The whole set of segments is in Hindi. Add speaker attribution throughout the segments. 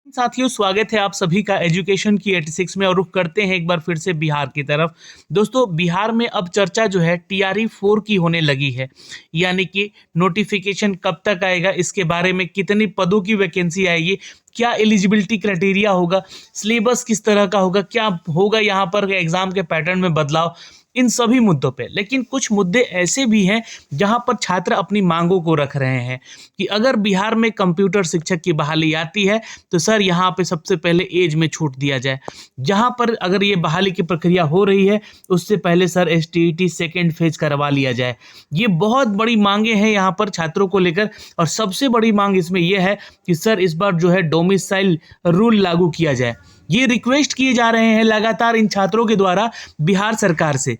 Speaker 1: साथियों, स्वागत है आप सभी का एजुकेशन की 86 में। और रुख करते हैं एक बार फिर से बिहार की तरफ। दोस्तों, बिहार में अब चर्चा जो है TRE 4 की होने लगी है, यानी कि नोटिफिकेशन कब तक आएगा, इसके बारे में कितनी पदों की वैकेंसी आएगी, क्या एलिजिबिलिटी क्राइटेरिया होगा, सिलेबस किस तरह का होगा, क्या होगा यहाँ पर एग्जाम के पैटर्न में बदलाव, इन सभी मुद्दों पे। लेकिन कुछ मुद्दे ऐसे भी हैं जहां पर छात्र अपनी मांगों को रख रहे हैं कि अगर बिहार में कंप्यूटर शिक्षक की बहाली आती है तो सर यहाँ पे सबसे पहले एज में छूट दिया जाए। जहां पर अगर ये बहाली की प्रक्रिया हो रही है उससे पहले सर STET सेकेंड फेज करवा लिया जाए। ये बहुत बड़ी मांगे हैं यहाँ पर छात्रों को लेकर। और सबसे बड़ी मांग इसमें यह है कि सर इस बार जो है डोमिसाइल रूल लागू किया जाए। ये रिक्वेस्ट किए जा रहे हैं लगातार इन छात्रों के द्वारा बिहार सरकार से,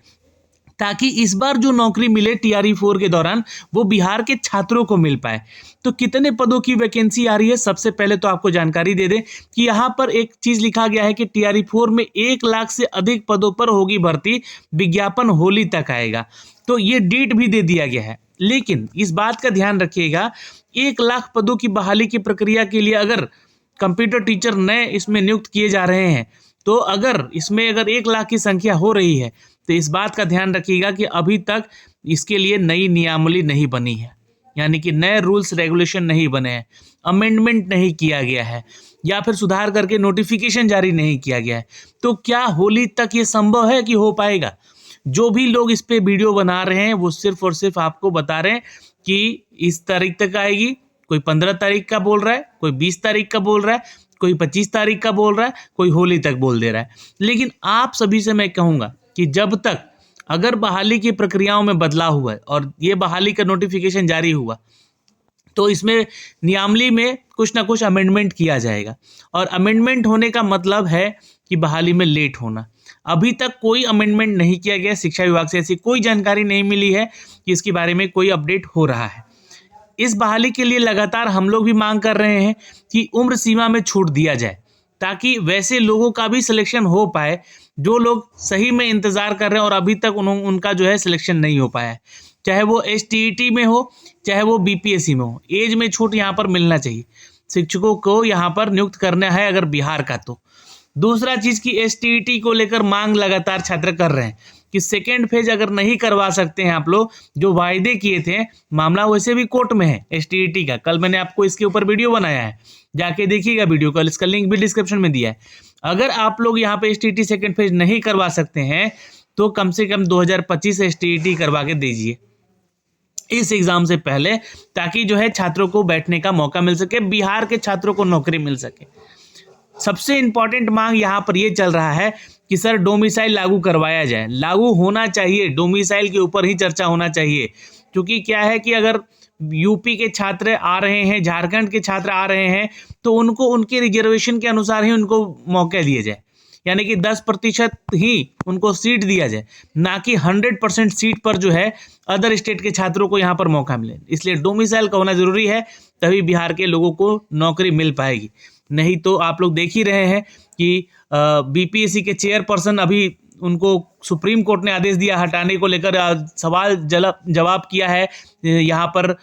Speaker 1: ताकि इस बार जो नौकरी मिले TRE 4 के दौरान वो बिहार के छात्रों को मिल पाए। तो कितने पदों की वैकेंसी आ रही है, सबसे पहले तो आपको जानकारी दे दें कि यहाँ पर एक चीज लिखा गया है कि TRE 4 में 1 लाख से अधिक पदों पर होगी भर्ती, विज्ञापन होली तक आएगा। तो ये डेट भी दे दिया गया है। लेकिन इस बात का ध्यान रखिएगा, 1 लाख पदों की बहाली की प्रक्रिया के लिए अगर कंप्यूटर टीचर नए इसमें नियुक्त किए जा रहे हैं, तो अगर इसमें 1 लाख की संख्या हो रही है तो इस बात का ध्यान रखिएगा कि अभी तक इसके लिए नई नियमावली नहीं बनी है, यानी कि नए रूल्स रेगुलेशन नहीं बने हैं, अमेंडमेंट नहीं किया गया है, या फिर सुधार करके नोटिफिकेशन जारी नहीं किया गया है। तो क्या होली तक ये संभव है कि हो पाएगा? जो भी लोग इस पे वीडियो बना रहे हैं वो सिर्फ और सिर्फ आपको बता रहे हैं कि इस तारीख तक आएगी। कोई 15 तारीख का बोल रहा है, कोई 20 तारीख का बोल रहा है, कोई 25 तारीख का बोल रहा है, कोई होली तक बोल दे रहा है। लेकिन आप सभी से मैं कहूँगा कि जब तक अगर बहाली की प्रक्रियाओं में बदलाव हुआ है और ये बहाली का नोटिफिकेशन जारी हुआ तो इसमें नियमावली में कुछ ना कुछ अमेंडमेंट किया जाएगा। और अमेंडमेंट होने का मतलब है कि बहाली में लेट होना। अभी तक कोई अमेंडमेंट नहीं किया गया, शिक्षा विभाग से ऐसी कोई जानकारी नहीं मिली है कि इसके बारे में कोई अपडेट हो रहा है। इस बहाली के लिए लगातार हम लोग भी मांग कर रहे हैं कि उम्र सीमा में छूट दिया जाए, ताकि वैसे लोगों का भी सिलेक्शन हो पाए जो लोग सही में इंतज़ार कर रहे हैं और अभी तक उनका जो है सिलेक्शन नहीं हो पाया है। चाहे वो STET में हो, चाहे वो BPSC में हो, एज में छूट यहाँ पर मिलना चाहिए। शिक्षकों को यहाँ पर नियुक्त करना है अगर बिहार का। तो दूसरा चीज़ की STET को लेकर मांग लगातार छात्र कर रहे हैं कि सेकेंड फेज अगर नहीं करवा सकते हैं आप लोग, जो वायदे किए थे, मामला वैसे भी कोर्ट में है STET का। कल मैंने आपको इसके ऊपर वीडियो बनाया है, जाके देखिएगा वीडियो, कल इसका लिंक भी डिस्क्रिप्शन में दिया है। अगर आप लोग यहाँ पे STET सेकेंड फेज नहीं करवा सकते हैं तो कम से कम 2025 STET करवा के दीजिए इस एग्जाम से पहले, ताकि जो है छात्रों को बैठने का मौका मिल सके, बिहार के छात्रों को नौकरी मिल सके। सबसे इंपॉर्टेंट मांग यहाँ पर ये चल रहा है कि सर डोमिसाइल लागू करवाया जाए। लागू होना चाहिए, डोमिसाइल के ऊपर ही चर्चा होना चाहिए। क्योंकि क्या है कि अगर यूपी के छात्र आ रहे हैं, झारखंड के छात्र आ रहे हैं, तो उनको उनके रिजर्वेशन के अनुसार ही उनको मौके दिए जाए, यानी कि 10% ही उनको सीट दिया जाए, ना कि 100% सीट पर जो है अदर स्टेट के छात्रों को यहाँ पर मौका मिले। इसलिए डोमिसाइल का होना जरूरी है, तभी बिहार के लोगों को नौकरी मिल पाएगी। नहीं तो आप लोग देख ही रहे हैं कि BPSC के चेयरपर्सन, अभी उनको सुप्रीम कोर्ट ने आदेश दिया हटाने को लेकर, सवाल जवाब किया है यहाँ पर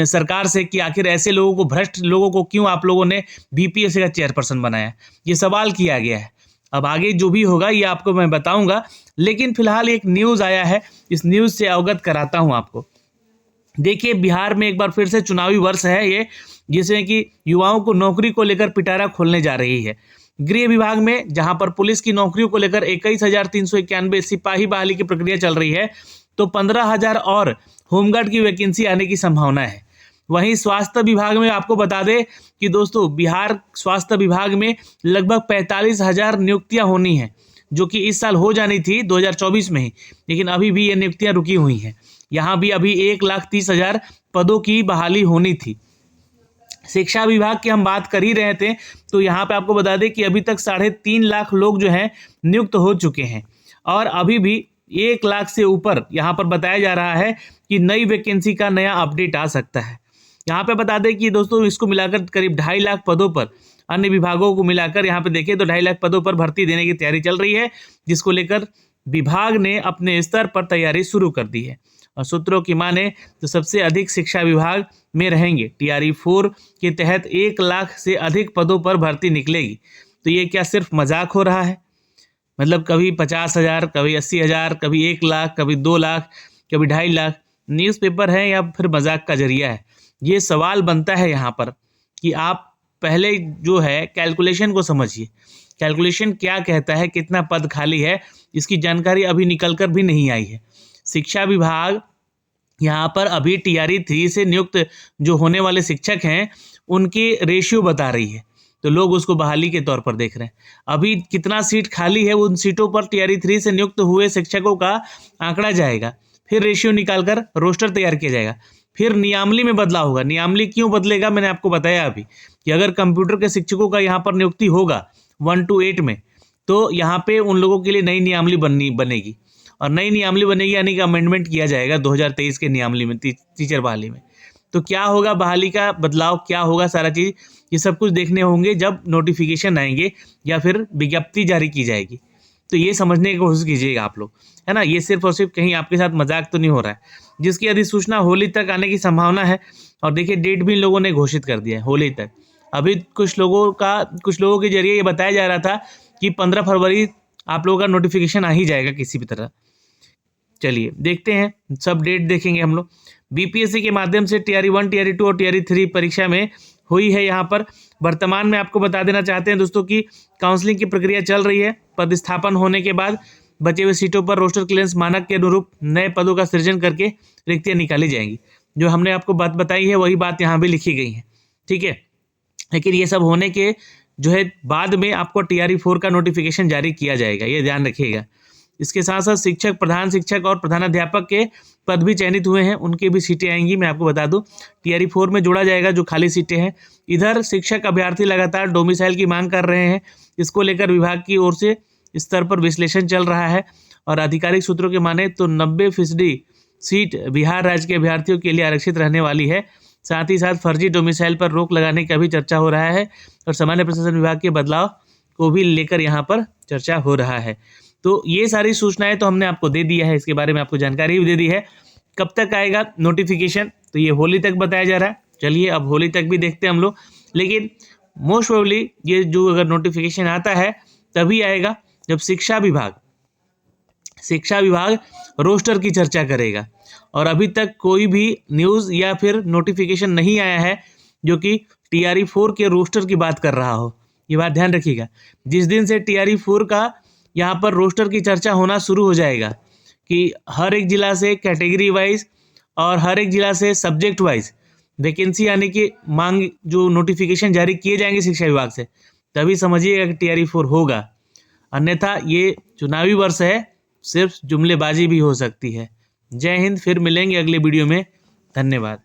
Speaker 1: सरकार से कि आखिर ऐसे लोगों को, भ्रष्ट लोगों को क्यों आप लोगों ने BPSC का चेयरपर्सन बनाया, ये सवाल किया गया है। अब आगे जो भी होगा ये आपको मैं बताऊंगा, लेकिन फिलहाल एक न्यूज़ आया है, इस न्यूज़ से अवगत कराता हूँ आपको। देखिए, बिहार में एक बार फिर से चुनावी वर्ष है ये, जिसमें कि युवाओं को नौकरी को लेकर पिटारा खोलने जा रही है। गृह विभाग में जहां पर पुलिस की नौकरियों को लेकर 21,391 सिपाही बहाली की प्रक्रिया चल रही है, तो 15,000 और होमगार्ड की वैकेंसी आने की संभावना है। वहीं स्वास्थ्य विभाग में आपको बता दें कि दोस्तों, बिहार स्वास्थ्य विभाग में लगभग 45,000 नियुक्तियां होनी हैं, जो कि इस साल हो जानी थी 2024 में ही, लेकिन अभी भी ये नियुक्तियां रुकी हुई हैं। यहाँ भी अभी 1,30,000 पदों की बहाली होनी थी। शिक्षा विभाग की हम बात कर ही रहे थे, तो यहाँ पे आपको बता दें कि अभी तक 3.5 लाख लोग जो हैं नियुक्त हो चुके हैं, और अभी भी 1 लाख से ऊपर यहाँ पर बताया जा रहा है कि नई वैकेंसी का नया अपडेट आ सकता है। यहाँ पे बता दें कि दोस्तों, इसको मिलाकर करीब 2.5 लाख पदों पर, अन्य विभागों को मिलाकर यहाँ पे देखें तो 2.5 लाख पदों पर भर्ती देने की तैयारी चल रही है, जिसको लेकर विभाग ने अपने स्तर पर तैयारी शुरू कर दी है। और सूत्रों की माने तो सबसे अधिक शिक्षा विभाग में रहेंगे। TRE 4 के तहत 1 लाख से अधिक पदों पर भर्ती निकलेगी। तो ये क्या सिर्फ मजाक हो रहा है? मतलब कभी 50,000, कभी 80,000, कभी 1 लाख, कभी 2 लाख, कभी 2.5 लाख। न्यूज़पेपर है या फिर मजाक का जरिया है? ये सवाल बनता है यहाँ पर कि आप पहले जो है कैलकुलेशन को समझिए। कैलकुलेशन क्या कहता है, कितना पद खाली है, इसकी जानकारी अभी निकल कर भी नहीं आई है। शिक्षा विभाग यहाँ पर अभी TRE 3 से नियुक्त जो होने वाले शिक्षक हैं उनकी रेशियो बता रही है, तो लोग उसको बहाली के तौर पर देख रहे हैं। अभी कितना सीट खाली है, उन सीटों पर TRE 3 से नियुक्त हुए शिक्षकों का आंकड़ा जाएगा, फिर रेशियो निकालकर रोस्टर तैयार किया जाएगा, फिर नियामली में बदलाव होगा। नियामली क्यों बदलेगा, मैंने आपको बताया अभी कि अगर कंप्यूटर के शिक्षकों का यहाँ पर नियुक्ति होगा 1 to 8 में, तो यहाँ पे उन लोगों के लिए नई नियामली बनेगी, और नई नियामली बनेगी यानी कि अमेंडमेंट किया जाएगा 2023 के नियामली में, टीचर बहाली में। तो क्या होगा, बहाली का बदलाव क्या होगा, सारा चीज़ ये सब कुछ देखने होंगे जब नोटिफिकेशन आएंगे या फिर विज्ञप्ति जारी की जाएगी। तो ये समझने की कोशिश कीजिएगा आप लोग, है ना। ये सिर्फ और सिर्फ कहीं आपके साथ मजाक तो नहीं हो रहा है। जिसकी अधिसूचना होली तक आने की संभावना है, और देखिए डेट भी इन लोगों ने घोषित कर दिया है होली तक। अभी कुछ लोगों के जरिए ये बताया जा रहा था कि 15 फरवरी आप लोगों का नोटिफिकेशन आ ही जाएगा किसी भी तरह। चलिए देखते हैं, सब डेट देखेंगे हम लोग। BPSC के माध्यम से TRE 1, TRE 2 और TRE 3 परीक्षा में हुई है। यहाँ पर वर्तमान में आपको बता देना चाहते हैं दोस्तों कि काउंसलिंग की प्रक्रिया चल रही है। पदस्थापन होने के बाद बचे हुए सीटों पर रोस्टर क्लियरेंस मानक के अनुरूप नए पदों का सृजन करके रिक्तियाँ निकाली जाएंगी। जो हमने आपको बात बताई है वही बात यहाँ भी लिखी गई है, ठीक है। लेकिन ये सब होने के जो है बाद में आपको TRE 4 का नोटिफिकेशन जारी किया जाएगा, ये ध्यान रखिएगा। इसके साथ साथ शिक्षक, प्रधान शिक्षक और प्रधानाध्यापक के पद भी चयनित हुए हैं, उनकी भी सीटें आएंगी। मैं आपको बता दूं TRE 4 में जोड़ा जाएगा जो खाली सीटें हैं। इधर शिक्षक अभ्यर्थी लगातार डोमिसाइल की मांग कर रहे हैं। इसको लेकर विभाग की ओर से स्तर पर विश्लेषण चल रहा है, और आधिकारिक सूत्रों के माने तो 90% सीट बिहार राज्य के अभ्यर्थियों के लिए आरक्षित रहने वाली है। साथ ही साथ फर्जी डोमिसाइल पर रोक लगाने का भी चर्चा हो रहा है, और सामान्य प्रशासन विभाग के बदलाव को भी लेकर यहाँ पर चर्चा हो रहा है। तो ये सारी सूचनाएं तो हमने आपको दे दिया है, इसके बारे में आपको जानकारी भी दे दी है। कब तक आएगा नोटिफिकेशन, तो ये होली तक बताया जा रहा है। चलिए अब होली तक भी देखते हैं हम लोग, लेकिन मोस्ट प्रोबेबली ये जो अगर नोटिफिकेशन आता है तभी आएगा जब शिक्षा विभाग रोस्टर की चर्चा करेगा। और अभी तक कोई भी न्यूज़ या फिर नोटिफिकेशन नहीं आया है जो कि TRE 4 के रोस्टर की बात कर रहा हो। ये बात ध्यान रखिएगा। जिस दिन से TRE 4 का यहाँ पर रोस्टर की चर्चा होना शुरू हो जाएगा कि हर एक जिला से कैटेगरी वाइज और हर एक जिला से सब्जेक्ट वाइज वैकेंसी आने की मांग, जो नोटिफिकेशन जारी किए जाएंगे शिक्षा विभाग से, तभी समझिएगा कि TRE 4 होगा। अन्यथा ये चुनावी वर्ष है, सिर्फ जुमलेबाजी भी हो सकती है। जय हिंद, फिर मिलेंगे अगले वीडियो में। धन्यवाद।